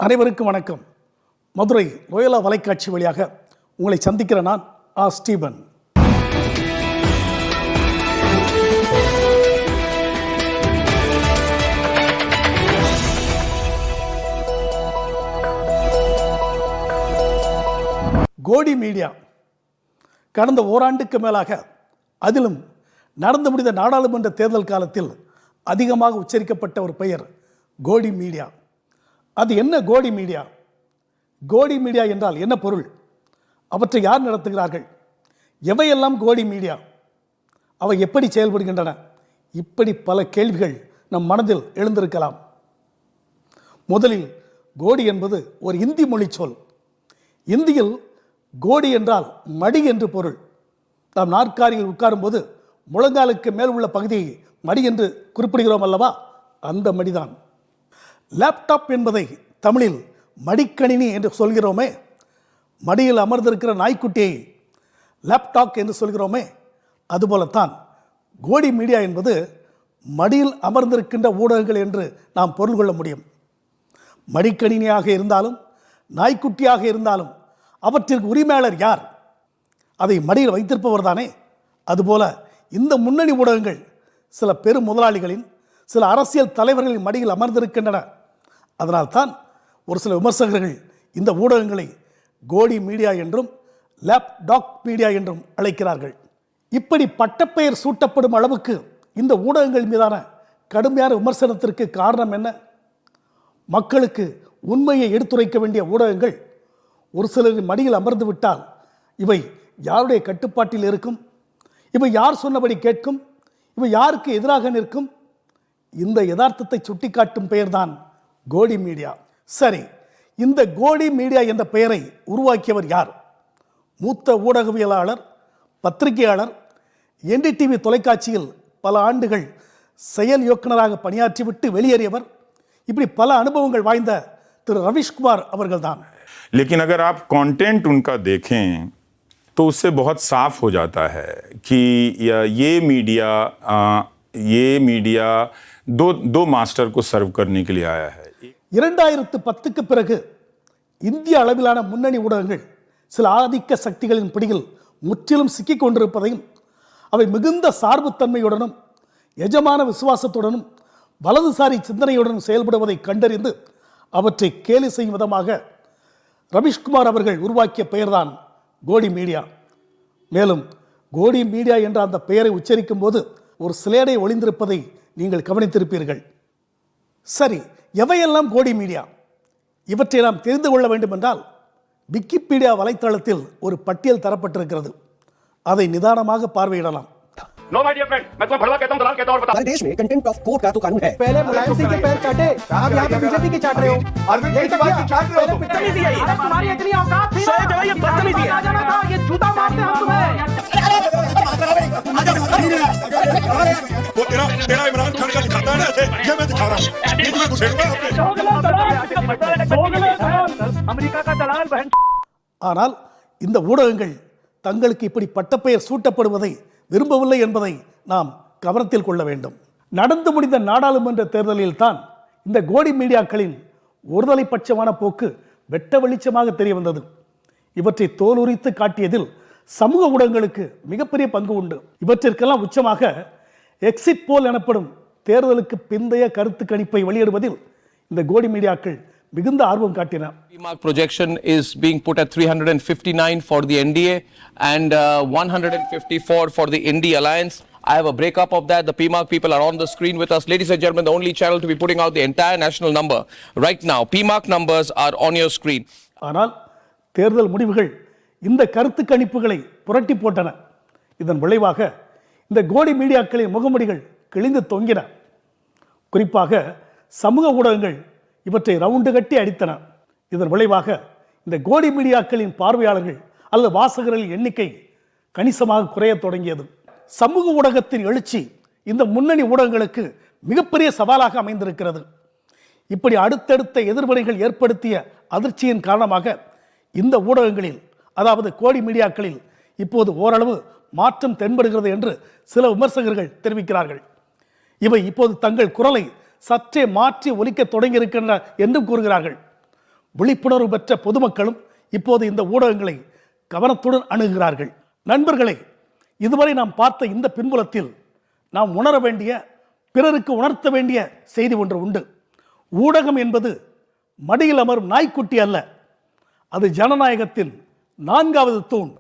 அனைவருக்கும் வணக்கம். மதுரை ரோயலா வலைக்காட்சி வழியாக உங்களை சந்திக்கிற நான் ஸ்டீபன். கோடி மீடியா கடந்த ஓராண்டுக்கு மேலாக, அதிலும் நடந்து முடிந்த நாடாளுமன்ற தேர்தல் காலத்தில் அதிகமாக உச்சரிக்கப்பட்ட ஒரு பெயர் கோடி மீடியா. அது என்ன கோடி மீடியா? கோடி மீடியா என்றால் என்ன பொருள்? அவற்றை யார் நடத்துகிறார்கள்? எவையெல்லாம் கோடி மீடியா? அவை எப்படி செயல்படுகின்றன? இப்படி பல கேள்விகள் நம் மனதில் எழுந்திருக்கலாம். முதலில், கோடி என்பது ஒரு இந்தி மொழி சொல். இந்தியில் கோடி என்றால் மடி என்று பொருள். நாம் நாற்காலியில் உட்காரும்போது முழங்காலுக்கு மேல் உள்ள பகுதியை மடி என்று குறிப்பிடுகிறோம் அல்லவா? அந்த மடிதான். லேப்டாப் என்பதை தமிழில் மடிக்கணினி என்று சொல்கிறோமே, மடியில் அமர்ந்திருக்கிற நாய்க்குட்டியை லேப்டாப் என்று சொல்கிறோமே, அதுபோலத்தான் கோடி மீடியா என்பது மடியில் அமர்ந்திருக்கின்ற ஊடகங்கள் என்று நாம் பொருள் கொள்ள முடியும். மடிக்கணினியாக இருந்தாலும் நாய்க்குட்டியாக இருந்தாலும் அவற்றிற்கு உரிமையாளர் யார்? அதை மடியில் வைத்திருப்பவர் தானே. அதுபோல இந்த முன்னணி ஊடகங்கள் சில பெரும் முதலாளிகளின், சில அரசியல் தலைவர்களின் மடியில் அமர்ந்திருக்கின்றன. அதனால்தான் ஒரு சில விமர்சகர்கள் இந்த ஊடகங்களை கோடி மீடியா என்றும் லேப்டாப் மீடியா என்றும் அழைக்கிறார்கள். இப்படி பட்டப்பெயர் சூட்டப்படும் அளவுக்கு இந்த ஊடகங்கள் மீதான கடுமையான விமர்சனத்திற்கு காரணம் என்ன? மக்களுக்கு உண்மையை எடுத்துரைக்க வேண்டிய ஊடகங்கள் ஒரு சிலரின் மடியில் அமர்ந்து விட்டால் இவை யாருடைய கட்டுப்பாட்டில் இருக்கும்? இவை யார் சொன்னபடி கேட்கும்? இவை யாருக்கு எதிராக நிற்கும்? இந்த யதார்த்தத்தை சுட்டிக்காட்டும் பெயர்தான் கோடி மீடியா. சரி, இந்த கோடி மீடியா என்ற பெயரை உருவாக்கியவர் யார்? மூத்த ஊடகவியலாளர், பத்திரிகையாளர், NDTV தொலைக்காட்சியில் பல ஆண்டுகள் செயல் இயக்குநராக பணியாற்றிவிட்டு வெளியேறியவர், இப்படி பல அனுபவங்கள் வாய்ந்த திரு ரவிஷ்குமார் அவர்கள்தான். लेकिन अगर आप कंटेंट उनका देखें तो उससे बहुत साफ हो जाता है कि ये मीडिया दो मास्टर को सर्व करने के लिए आया है. 2010க்கு பிறகு இந்திய அளவிலான முன்னணி ஊடகங்கள் சில ஆதிக்க சக்திகளின் பிடியில் முற்றிலும் சிக்கிக் கொண்டிருப்பதையும், அவை மிகுந்த சார்புத்தன்மையுடனும் எஜமான விசுவாசத்துடனும் வலதுசாரி சிந்தனையுடனும் செயல்படுவதை கண்டறிந்து அவற்றை கேலி செய்யும் விதமாக ரவிஷ்குமார் அவர்கள் உருவாக்கிய பெயர்தான் கோடி மீடியா. மேலும் கோடி மீடியா என்ற அந்த பெயரை உச்சரிக்கும் போது ஒரு சிலேடை ஒளிந்திருப்பதை நீங்கள் கவனித்திருப்பீர்கள். சரி, எவையெல்லாம் கோடி மீடியா? இவற்றை நாம் தெரிந்து கொள்ள வேண்டும் என்றால் விக்கிபீடியா வலைத்தளத்தில் ஒரு பட்டியல் தரப்பட்டிருக்கிறது. அதை நிதானமாக பார்வையிடலாம். नो माय डियर फ्रेंड, मैं तुम्हें भड़वा कहता हूं, दलाल कहता हूं और बता। देश में कंटेंट ऑफ कोर्ट का तो कानून है। पहले मुलायम सिंह के पैर काटे, आप यहाँ पे बीजेपी की चाट रहे हो। अरविंद केजरीवाल की चाट रहे हो तुम। बदतमीजी है ये। अरे तुम्हारी इतनी औकात थी सही जगह ये बदतमीजी है। आ जाना था, ये जूता मारते हम तुम्हें। वो तेरा इमरान खान का दिखाता है ना ऐसे, ये मैं दिखा रहा हूँ। ये तुम्हें घुसेड़ूंगा अमेरिका का दलाल बहन. ஆனால் இந்த ஊடகங்கள் தங்களுக்கு இப்படி பட்டப்பெயர் சூட்டப்படுவதை விரும்பவில்லை என்பதை நாம் கவனத்தில் கொள்ள வேண்டும். நடந்து முடிந்த நாடாளுமன்ற தேர்தலில் தான் இந்த கோடி மீடியாக்களின் ஒருதலைப்பட்சமான போக்கு வெட்ட வெளிச்சமாக தெரிய வந்தது. இவற்றை தோலுரித்து காட்டியதில் சமூக ஊடகங்களுக்கு மிகப்பெரிய பங்கு உண்டு. இவற்றிற்கெல்லாம் உச்சமாக எக்ஸிட் போல் எனப்படும் தேர்தலுக்கு பிந்தைய கருத்து கணிப்பை வெளியிடுவதில் இந்த கோடி மீடியாக்கள் மிகுந்த ஆர்வம் காட்டின. PMARC projection is being put at 359 for the NDA and 154 for the Indy Alliance. I have a breakup of that. The PMARC people are on the screen with us. Ladies and gentlemen, the only channel to be putting out the entire national number right now. PMARC numbers are on your screen. ஆனால் தேர்தல் முடிவுகள் இந்த கருத்து கணிப்புகளை புரட்டி போட்டன. இதன் விளைவாக இந்த கோடி மீடியாக்களின் முகமூடிகள் கிழிந்து தொங்கின. குறிப்பாக சமூக ஊடகங்கள் இவற்றை ரவுண்டு கட்டி அடித்தன. இதன் விளைவாக இந்த கோடி மீடியாக்களின் பார்வையாளர்கள் அல்லது வாசகர்களின் எண்ணிக்கை கணிசமாக குறையத் தொடங்கியது. சமூக ஊடகத்தின் எழுச்சி இந்த முன்னணி ஊடகங்களுக்கு மிகப்பெரிய சவாலாக அமைந்திருக்கிறது. இப்படி அடுத்தடுத்த எதிர்வினைகள் ஏற்படுத்திய அதிர்ச்சியின் காரணமாக இந்த ஊடகங்களில், அதாவது கோடி மீடியாக்களில் இப்போது ஓரளவு மாற்றம் தென்படுகிறது என்று சில விமர்சகர்கள் தெரிவிக்கிறார்கள். இவை இப்போது தங்கள் குரலை சற்றே மாற்றி ஒலிக்க தொடங்கியிருக்கின்றன என்றும் கூறுகிறார்கள். விழிப்புணர்வு பெற்ற பொதுமக்களும் இப்போது இந்த ஊடகங்களை கவனத்துடன் அணுகுகிறார்கள். நண்பர்களே, இதுவரை நாம் பார்த்த இந்த பின்புலத்தில் நாம் உணர வேண்டிய, பிறருக்கு உணர்த்த வேண்டிய செய்தி ஒன்று உண்டு. ஊடகம் என்பது மடியில் அமரும் நாய்க்குட்டி அல்ல, அது ஜனநாயகத்தின் 4வது தூண்.